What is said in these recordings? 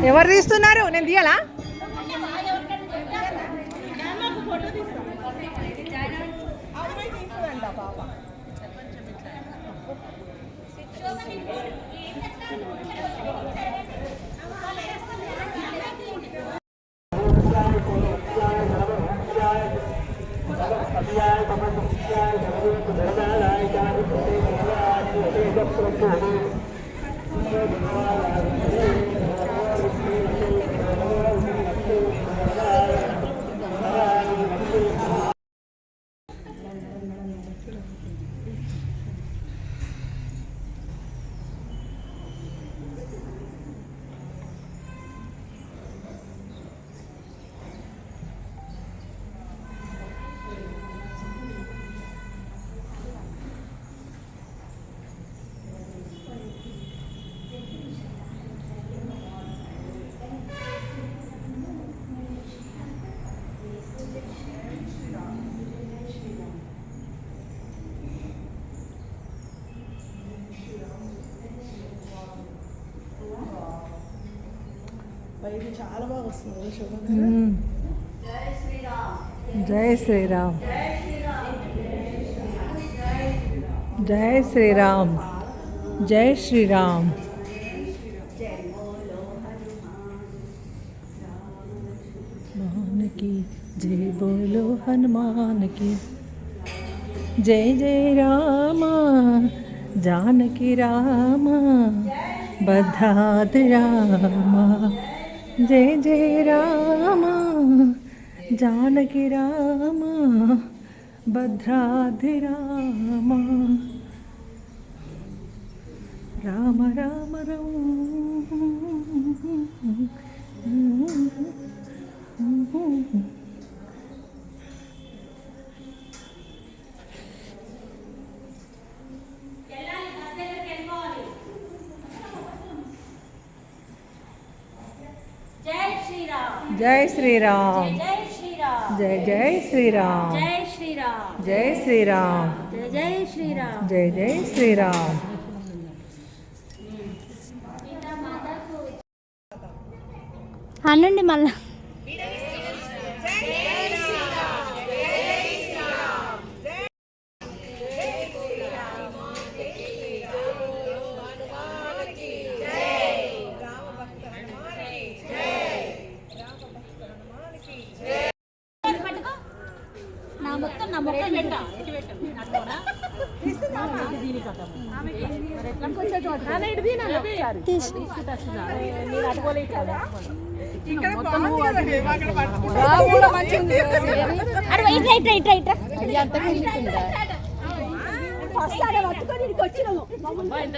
ఎవరు తీస్తున్నారు? నేను తీయాలా? చాలా బాగా వస్తుంది. జై శ్రీరామ్, జై శ్రీరామ్, జై శ్రీరామ్. हनुमान की जय बोलो हनुमान की जय जय राम जानकी राम बद्धाद राम जय जय राम जानकी राम भद्राध राम राम राम राम. जय श्री राम, जय जय श्री राम, जय श्री राम, जय श्री राम, जय श्री राम, जय जय श्री राम. అనండి మళ్ళా.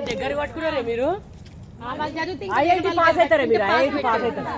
దగ్గర పట్టుకున్నారే మీరు? ఐఐటి పాస్ అవుతారా మీరు? ఐఐటి పాస్ అవుతారా?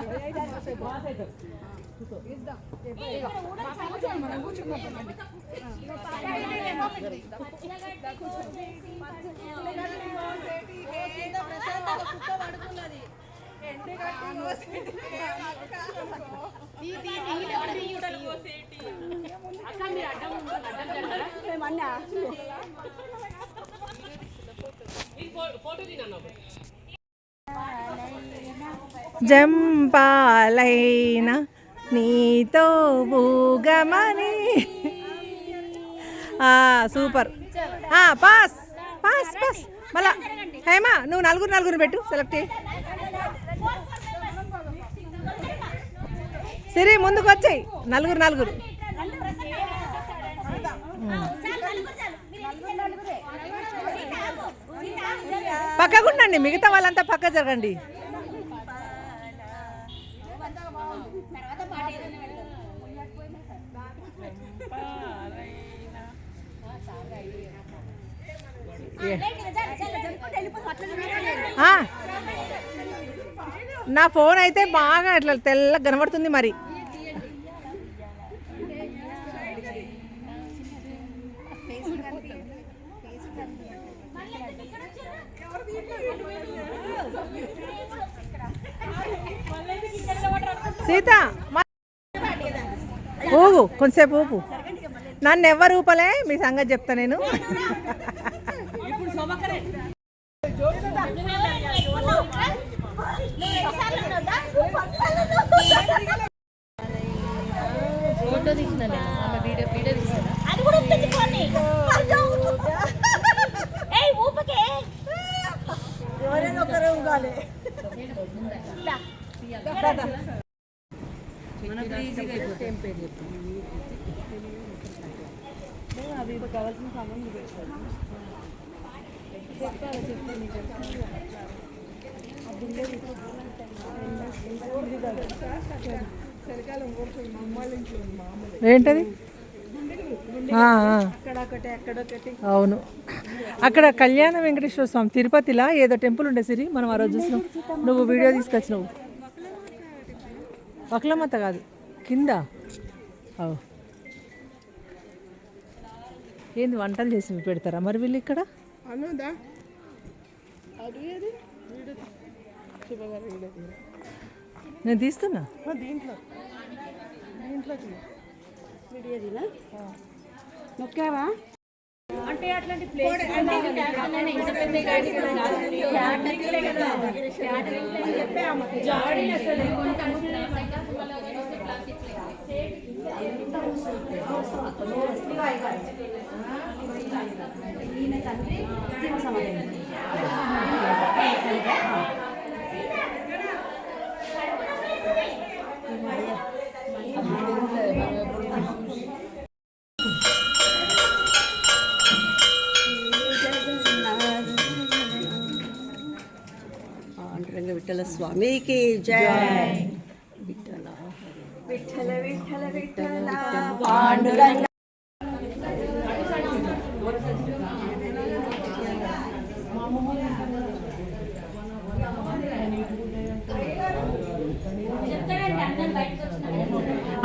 జంపాలైనా నీతో ఊగమని. సూపర్. Pass pass pass. మళ్ళా హేమా నువ్వు నలుగురు పెట్టు, సెలెక్ట్ చేయి. సిరి ముందుకు వచ్చాయి. నలుగురు పక్కకుండండి, మిగతా వాళ్ళంతా పక్క జరగండి. నా ఫోన్ అయితే బాగా అట్లా తెల్ల కనబడుతుంది మరి. సీత ఊగు కొంచెంసేపు ఊపు. నన్ను ఎవరు ఊపలే, మీ సంగతి చెప్తా నేను. ఏంటది? అవును, అక్కడ కళ్యాణ వెంకటేశ్వర స్వామి తిరుపతిలా ఏదో టెంపుల్ ఉండే సిరి, మనం ఆ రోజు చూసినాం. నువ్వు వీడియో తీసుకొచ్చినావు. వక్లమత కాదు, కింద. ఏంది వంటలు చేసి పెడతారా మరి వీళ్ళు ఇక్కడ? నేను తీస్తున్నా. నొక్కావా అంటే అట్లాంటి ప్లేస్ విఠల స్వామికి జై. విఠల విఠల విఠల విఠల పాండురంగ.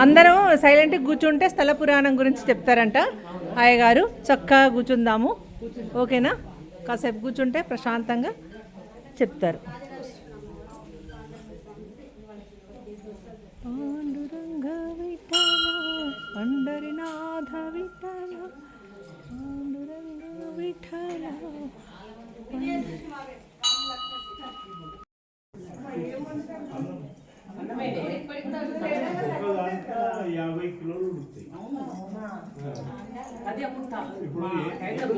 అందరం సైలెంట్గా కూర్చుంటే స్థల పురాణం గురించి చెప్తారంట అయ్యగారు. చక్కగా కూర్చుందాము, ఓకేనా? కాసేపు కూర్చుంటే ప్రశాంతంగా చెప్తారు. పాండురంగ విఠల పండరినాథ విఠల పాండురంగ విఠల. అది అప్పుడు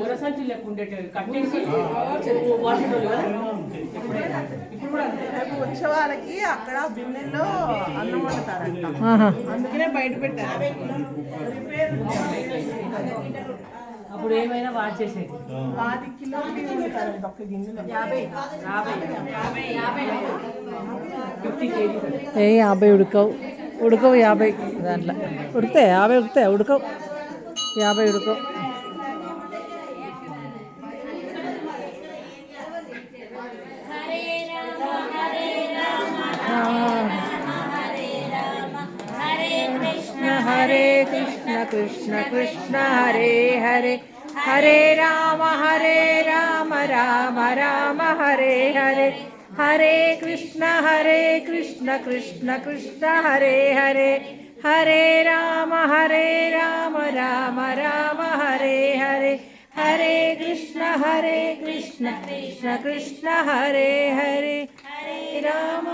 గొరసంచి లేకుండేటి కట్టేసి ఉత్సవాలకి అక్కడ బిన్నెల్లో అన్నం వండుతారంట, అందుకనే బయట పెట్టారు. అప్పుడు ఏమైనా వాచ్ చేసేది 10 కిలోలు వండుతారంట ఒక్క గిన్నెలో. 50 kgs. 50 ఉడకవు 50 దాంట్లో ఉడితే 50 ఉడితే ఉడకవు 50 ఉడకవు. హరే కృష్ణ కృష్ణ కృష్ణ హరే హరే, హరే రామ రామ రామ హరే హరే, హరే కృష్ణ కృష్ణ కృష్ణ హరే హరే, హరే రామ రామ రామ హరే హరే, హరే కృష్ణ కృష్ణ కృష్ణ హరే హరే, హరే రామ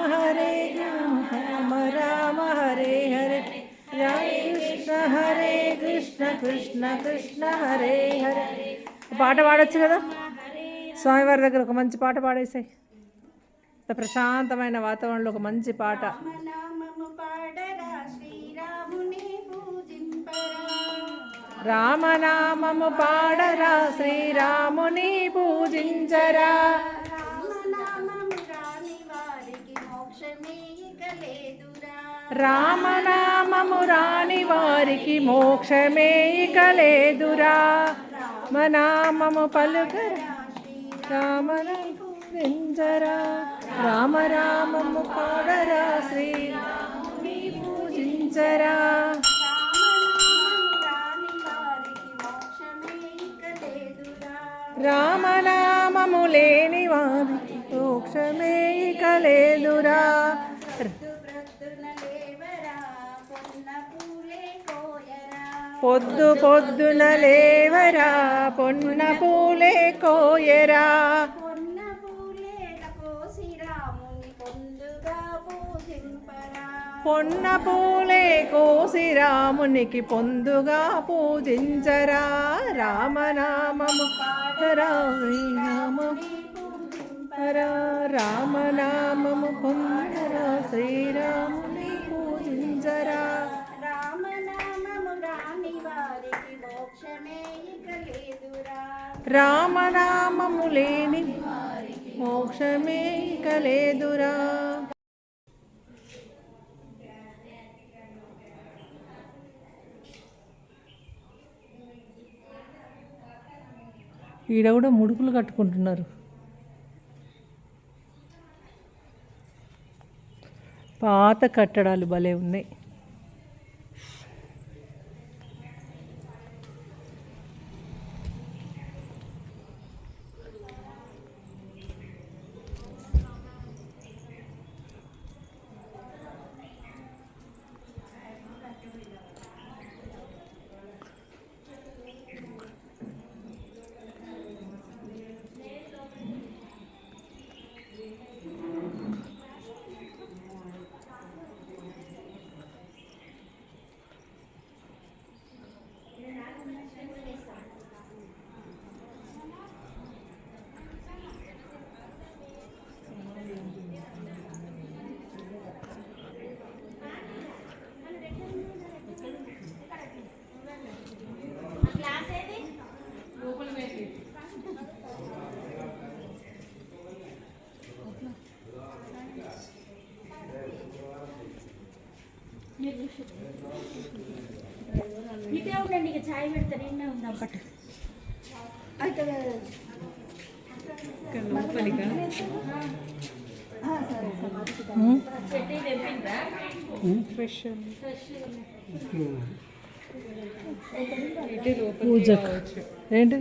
రామ హరే హరే, హరే కృష్ణ కృష్ణ కృష్ణ హరే హరే. పాట పాడొచ్చు కదా, స్వామివారి దగ్గర ఒక మంచి పాట పాడేసాయి. ప్రశాంతమైన వాతావరణంలో ఒక మంచి పాట. రామనామము పాడరా శ్రీరాముని పూజించరా, రామనామము రాని వారికి మోక్షమే ఇక లేదురా, రామనామము పలుకరా రామనించరా, రామనామము పాడరా శ్రీరాముని పూజించరా, రామనామము లేని వారికి మోక్షమే ఇక లేదురా, పొద్దు పొద్దున లేవరా పొన్న పూలే కోయరా పొన్న పూలే కోసి రామునికి పొందుగా పూజించరా రామనామము రామనామము పొందరా శ్రీరాముని పూజించరా రామనామము లేని మోక్షమే ఇక లేదురా. ఈడ కూడా ముడుపులు కట్టుకుంటున్నారు. పాత కట్టడాలు భలే ఉన్నాయి. ఇటే ఉండండి, ఇక ఛాయ్ పెడతాను. ఎన్న ఉందాం పట్టు పూజ ఏంటి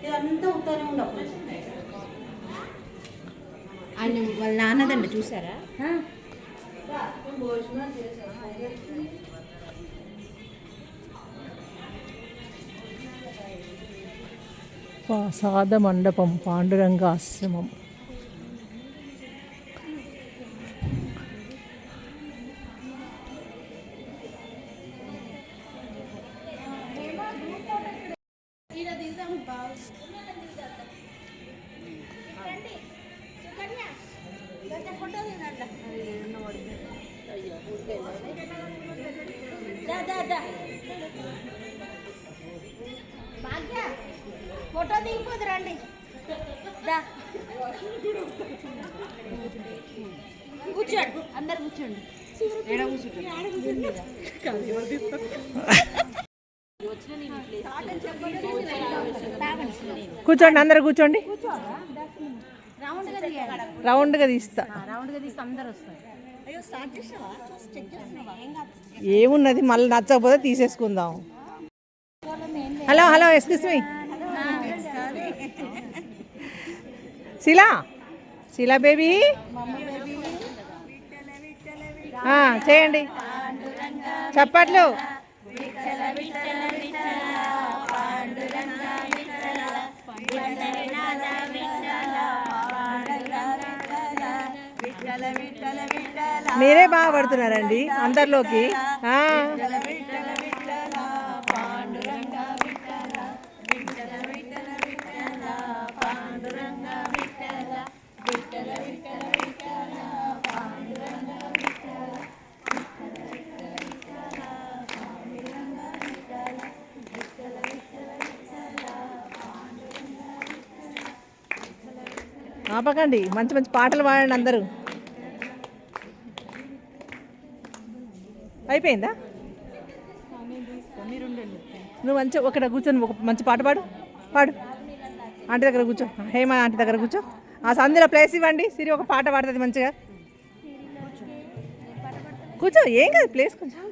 ఇదంతా ఉత్తరం ఉండవు. ఆయన వాళ్ళ నాన్నదండి చూసారా? ప్రసాద మండపం పాండురంగ ఆశ్రమం. ఫోటో దిగిపోదు రండి. కూర్చోండి, అందరు కూర్చోండి. కూర్చోండి, అందరు కూర్చోండి. రౌండ్గా తీస్తా. అందరు వస్తారు. ఏమున్నది, మళ్ళీ నచ్చకపోతే తీసేసుకుందాం. Hello hello, excuse me. Sheela baby చేయండి చప్పట్లు. మీరే బాగా పడుతున్నారండి అందరిలోకి. ఆపకండి, మంచి మంచి పాటలు పాడండి అందరూ. అయిపోయిందా? నువ్వు మంచి ఒకట కూర్చొని ఒక మంచి పాట పాడు. ఆంటీ దగ్గర కూర్చో, హేమ ఆంటీ దగ్గర కూర్చో. ఆ సందులో ప్లేస్ ఇవ్వండి, సిరి ఒక పాట పాడుతుంది మంచిగా. కూర్చో, ఏం కాదు, ప్లేస్ కొంచెం